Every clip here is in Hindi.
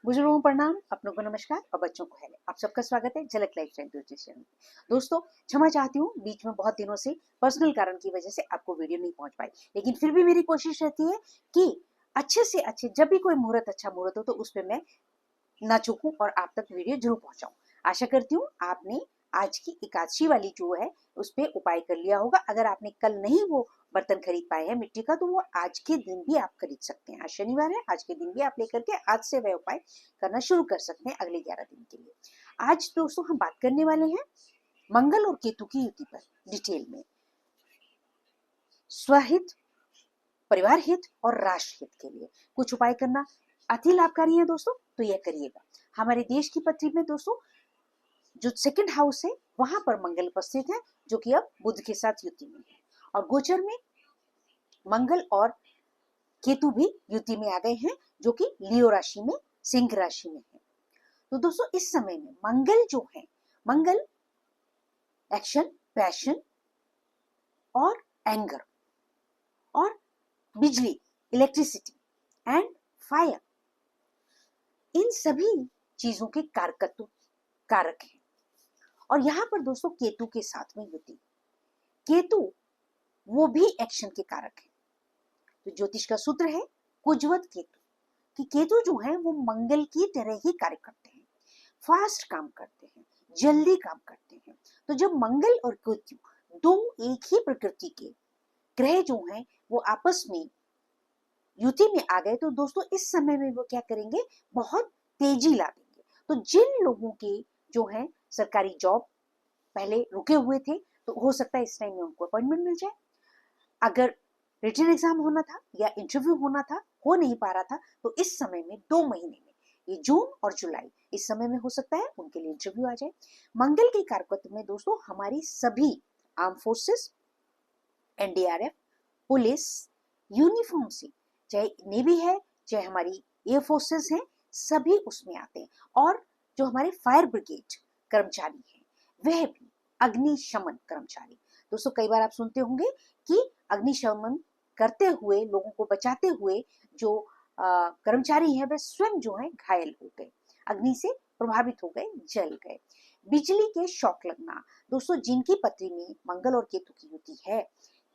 बुजुर्गों को प्रणाम, अपनों को नमस्कार और बच्चों को हेलो। आप सबका स्वागत है झलक लाइफस्टाइल न्यूट्रिशन में। दोस्तों, क्षमा चाहती हूँ, बीच में बहुत दिनों से पर्सनल कारण की वजह से आपको वीडियो नहीं पहुंच पाई, लेकिन फिर भी मेरी कोशिश रहती है कि अच्छे से अच्छे जब भी कोई मुहूर्त अच्छा मुहूर्त हो तो उस पर मैं ना चूकूं और आप तक वीडियो जरूर पहुंचाऊं। आशा करती हूँ आपने आज की एकादशी वाली जो है उस पे उपाय कर लिया होगा। अगर आपने कल नहीं वो बर्तन खरीद पाए हैं मिट्टी का, तो वो आज के दिन भी आप खरीद सकते हैं। आज शनिवार है, आज के दिन भी आप लेकर के आज से वह उपाय करना शुरू कर सकते हैं अगले 11 दिन के लिए। आज दोस्तों हम बात करने वाले हैं मंगल और केतु की युति पर डिटेल में। स्वहित, परिवार हित और राष्ट्र हित के लिए कुछ उपाय करना अति लाभकारी है दोस्तों, तो यह करिएगा। हमारे देश की पृथ्वी में दोस्तों जो सेकंड हाउस है वहां पर मंगल उपस्थित है, जो कि अब बुध के साथ युति में है, और गोचर में मंगल और केतु भी युति में आ गए हैं, जो कि लियो राशि में, सिंह राशि में है। तो दोस्तों इस समय में मंगल जो है, मंगल एक्शन, पैशन और एंगर और बिजली, इलेक्ट्रिसिटी एंड फायर, इन सभी चीजों के कारक हैं। और यहाँ पर दोस्तों केतु के साथ में युति, केतु वो भी एक्शन के कारक है। तो ज्योतिष का सूत्र है कुजवत केतु, कि केतु जो है वो मंगल की तरह ही कार्य करते हैं, फास्ट काम करते हैं, जल्दी काम करते हैं। तो जब मंगल और केतु दो एक ही प्रकृति के ग्रह जो हैं वो आपस में युति में आ गए, तो दोस्तों इस समय में वो क्या करेंगे, बहुत तेजी ला देंगे। तो जिन लोगों के जो है सरकारी जॉब पहले रुके हुए थे, तो हो सकता है इस टाइम में उनको अपॉइंटमेंट मिल जाए। अगर रिटन एग्जाम होना था या इंटरव्यू होना था, हो नहीं पा रहा था, तो इस समय में 2 महीने में, ये जून और जुलाई, इस समय में हो सकता है उनके लिए इंटरव्यू आ जाए। मंगल के कारकत्व में दोस्तों हमारी सभी arm forces, NDRF, police, uniform से, चाहे नेवी है चाहे हमारी एयर फोर्सेस हैं, सभी उसमें आते हैं। और जो हमारे फायर ब्रिगेड कर्मचारी हैं वह भी, अग्निशमन कर्मचारी, दोस्तों कई बार आप सुनते होंगे कि अग्निशमन करते हुए, लोगों को बचाते हुए जो कर्मचारी हैं वह स्वयं जो है घायल हो गए, अग्नि से प्रभावित हो गए, जल गए। बिजली के शॉक लगना, दोस्तों जिनकी पत्री में मंगल और केतु की युति है,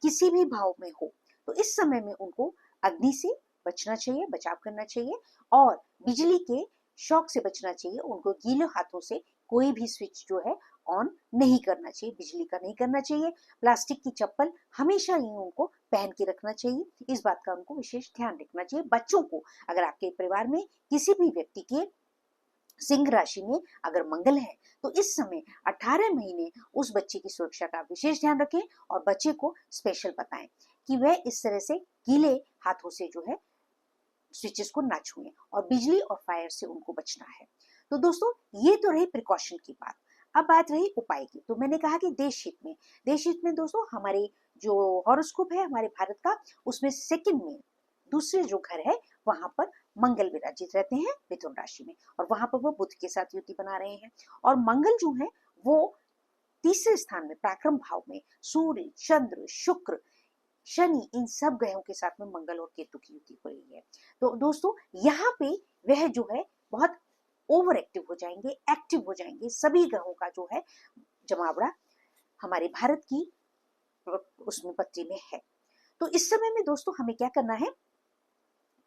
किसी भी भाव में हो, तो इस समय में उनको अग्नि से बचना चाहिए, बचाव करना चाहिए, और बिजली के शॉक से बचना चाहिए। उनको गीले हाथों से कोई भी स्विच जो है ऑन नहीं करना चाहिए, बिजली का नहीं करना चाहिए। प्लास्टिक की चप्पल हमेशा ही उनको पहन के रखना चाहिए, इस बात का उनको विशेष ध्यान रखना चाहिए। बच्चों को, अगर आपके परिवार में किसी भी व्यक्ति के सिंह राशि में अगर मंगल है, तो इस समय 18 महीने उस बच्चे की सुरक्षा का विशेष ध्यान रखें, और बच्चे को स्पेशल बताएं कि वह इस तरह से गीले हाथों से जो है स्विचेस को ना छुएं, और बिजली और फायर से उनको बचना है। तो दोस्तों ये तो रही प्रिकॉशन की बात। अब बात रही उपाय की, तो मैंने कहा कि देश हित में दोस्तों हमारे जो हॉरोस्कोप है हमारे भारत का, उसमें सेकंड में दूसरे जो घर है वहां पर मंगल विराजित रहते हैं मिथुन राशि में, और वहां पर वो बुध के साथ युति बना रहे हैं। और मंगल जो है वो तीसरे स्थान में पराक्रम भाव में, सूर्य, चंद्र, शुक्र, शनि, इन सब ग्रहों के साथ में मंगल और केतु की युति हो रही है। तो दोस्तों यहाँ पे वह जो है बहुत ओवर एक्टिव हो जाएंगे, एक्टिव हो जाएंगे, सभी ग्रहों का जो है जमावड़ा हमारे भारत की उसमें पत्री में है। तो इस समय में दोस्तों हमें क्या करना है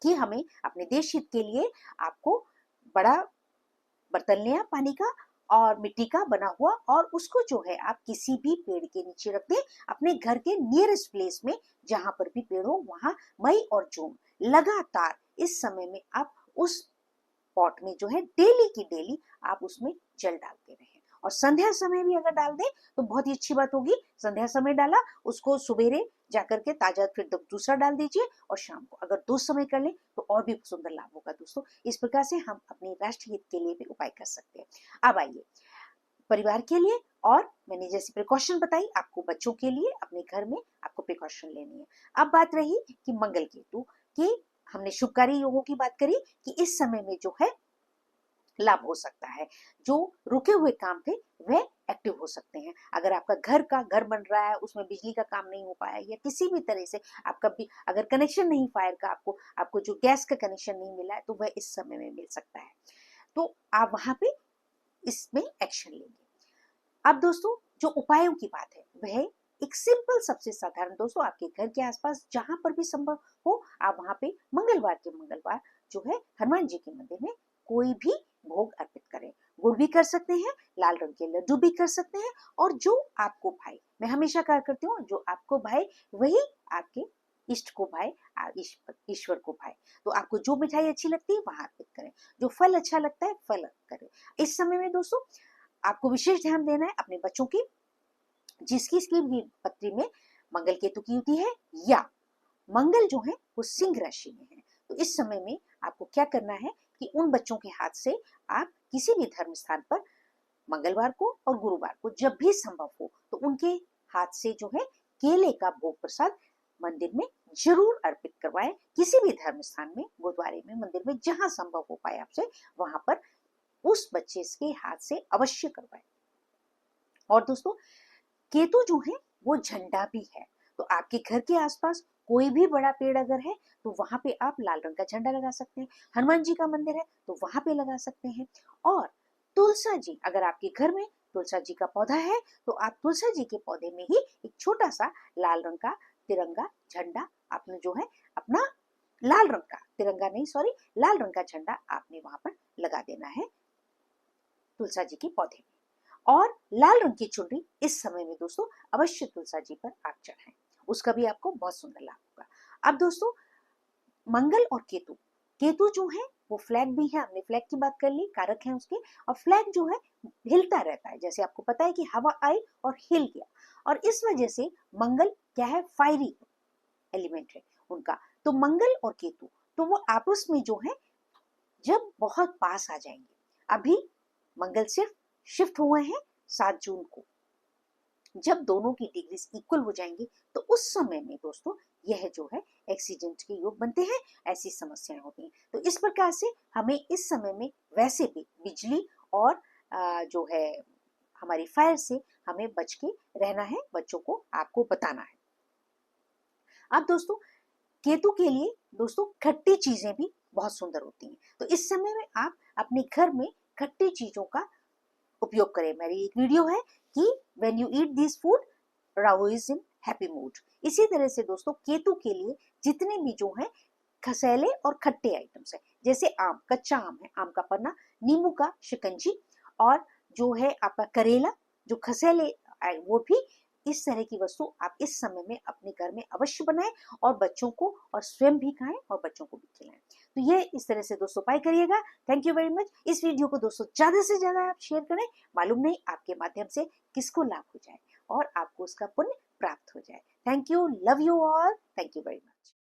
कि हमें अपने देश हित के लिए आपको बड़ा बर्तन लिया पानी का और मिट्टी का बना हुआ, और उसको जो है आप किसी भी पेड़ के नीचे रख दें, अपने घर के नियरेस्ट प्लेस में, जहां पर भी पेड़ हो वहां मई और जून लगातार इस समय में आप उस पॉट में जो है डेली की डेली आप उसमें जल डालते रहें। और संध्या समय भी अगर डाल दें तो बहुत ही अच्छी बात होगी। संध्या समय डाला, उसको सुबेरे जाकर के ताजा फिर दूसरा डाल दीजिए, और शाम को अगर 2 समय कर लें तो और भी सुंदर लाभ होगा दोस्तों। इस प्रकार से हम अपने राष्ट्र हित के लिए भी उपाय कर सकते हैं। अब आइए परिवार के लिए, और मैंने जैसे प्रिकॉशन बताई आपको, बच्चों के लिए अपने घर में आपको प्रिकॉशन लेनी है। अब बात रही कि मंगल केतु की, हमने शुभकारी योगों की बात करी कि इस समय में जो है लाभ हो सकता है। जो रुके हुए काम थे वह एक्टिव हो सकते हैं। अगर आपका घर बन रहा है, उसमें बिजली का काम नहीं हो पाया या किसी भी तरह से आपका भी अगर कनेक्शन नहीं फायर का आपको जो गैस का कनेक्शन नहीं मिला है, तो वह इस समय में मिल सकता है। तो आप वहां पे इसमें एक्शन लेंगे। अब दोस्तों जो उपायों की बात है वह एक सिंपल सबसे साधारण दोस्तों, आपके घर के आसपास जहां पर भी संभव हो आप वहां पे मंगलवार जो है हनुमान जी के मंदिर में कोई भी भोग अर्पित करें। गुड़ भी कर सकते हैं, लाल रंग के लड्डू भी कर सकते हैं, और जो आपको भाई, मैं हमेशा कहा करती हूँ, जो आपको भाई वही आपके इष्ट को भाई, ईश्वर को भाई। तो आपको जो मिठाई अच्छी लगती है वहां अर्पित करें, जो फल अच्छा लगता है फल करें। इस समय में दोस्तों आपको विशेष ध्यान देना है अपने बच्चों की, जिसकी भी पत्री में मंगल केतु की युति है या मंगल जो है वो सिंह राशि में है। तो इस समय में आपको क्या करना है कि उन बच्चों के हाथ से आप किसी भी धर्म स्थान पर मंगलवार को और गुरुवार को जब भी संभव हो तो उनके हाथ से जो है केले का भोग प्रसाद मंदिर में जरूर अर्पित करवाएं। किसी भी धर्म स्थान में, गुरुद्वारे में, मंदिर में, जहां संभव हो पाए आपसे वहां पर उस बच्चे के हाथ से अवश्य करवाएं। और दोस्तों केतु जो है वो झंडा भी है, तो आपके घर के आसपास कोई भी बड़ा पेड़ अगर है तो वहां पे आप लाल रंग का झंडा लगा सकते हैं। हनुमान जी का मंदिर है तो वहां पे लगा सकते हैं। और तुलसा जी, अगर आपके घर में तुलसा जी का पौधा है तो आप तुलसा जी के पौधे में ही एक छोटा सा लाल रंग का तिरंगा झंडा आपने जो है अपना लाल रंग का तिरंगा नहीं सॉरी लाल रंग का झंडा आपने वहां पर लगा देना है तुलसा जी के पौधे में। और लाल रंग की चुनरी इस समय में दोस्तों अवश्य तुलसा जी पर आप चढ़ाएं, उसका भी आपको बहुत सुंदर लाभ होगा। अब दोस्तों मंगल और केतु, केतु जो है वो फ्लैग भी है, हमने फ्लैग की बात कर ली, कारक है उसके। और फ्लैग जो है हिलता रहता है, जैसे आपको पता है कि हवा आई और हिल गया, और इस वजह से मंगल क्या है, फायरी एलिमेंट है उनका। तो मंगल और केतु तो वो आपस में जो है जब बहुत पास आ जाएंगे, अभी मंगल सिर्फ शिफ्ट हुए हैं 7 जून को, जब दोनों की डिग्रीज इक्वल हो जाएंगी तो उस समय में दोस्तों यह जो है एक्सीडेंट के योग बनते हैं, ऐसी समस्याएं होती हैं। तो इस प्रकार से हमें इस समय में वैसे भी बिजली और जो है हमारी फायर से हमें बच के रहना है, बच्चों को आपको बताना है। अब दोस्तों केतु के लिए दोस्तों खट्टी चीजें भी बहुत सुंदर होती हैं, तो इस समय में आप अपने घर में खट्टी चीजों का उपयोग करें। मेरी एक वीडियो है कि when you eat this food Rahu is in happy mood. इसी तरह से दोस्तों केतु के लिए जितने भी जो है खसेले और खट्टे आइटम्स है, जैसे आम, कच्चा आम है, आम का पन्ना, नींबू का शिकंजी, और जो है आपका करेला, जो खसेले वो भी, इस तरह की वस्तु आप इस समय में अपने घर में अवश्य बनाएं और बच्चों को और स्वयं भी खाएं और बच्चों को भी खिलाएं। तो ये इस तरह से दोस्तों उपाय करिएगा। Thank you very much. इस वीडियो को दोस्तों ज्यादा से ज्यादा आप शेयर करें, मालूम नहीं आपके माध्यम से किसको लाभ हो जाए और आपको उसका पुण्य प्राप्त हो जाए। Thank you, love you all, thank you very much.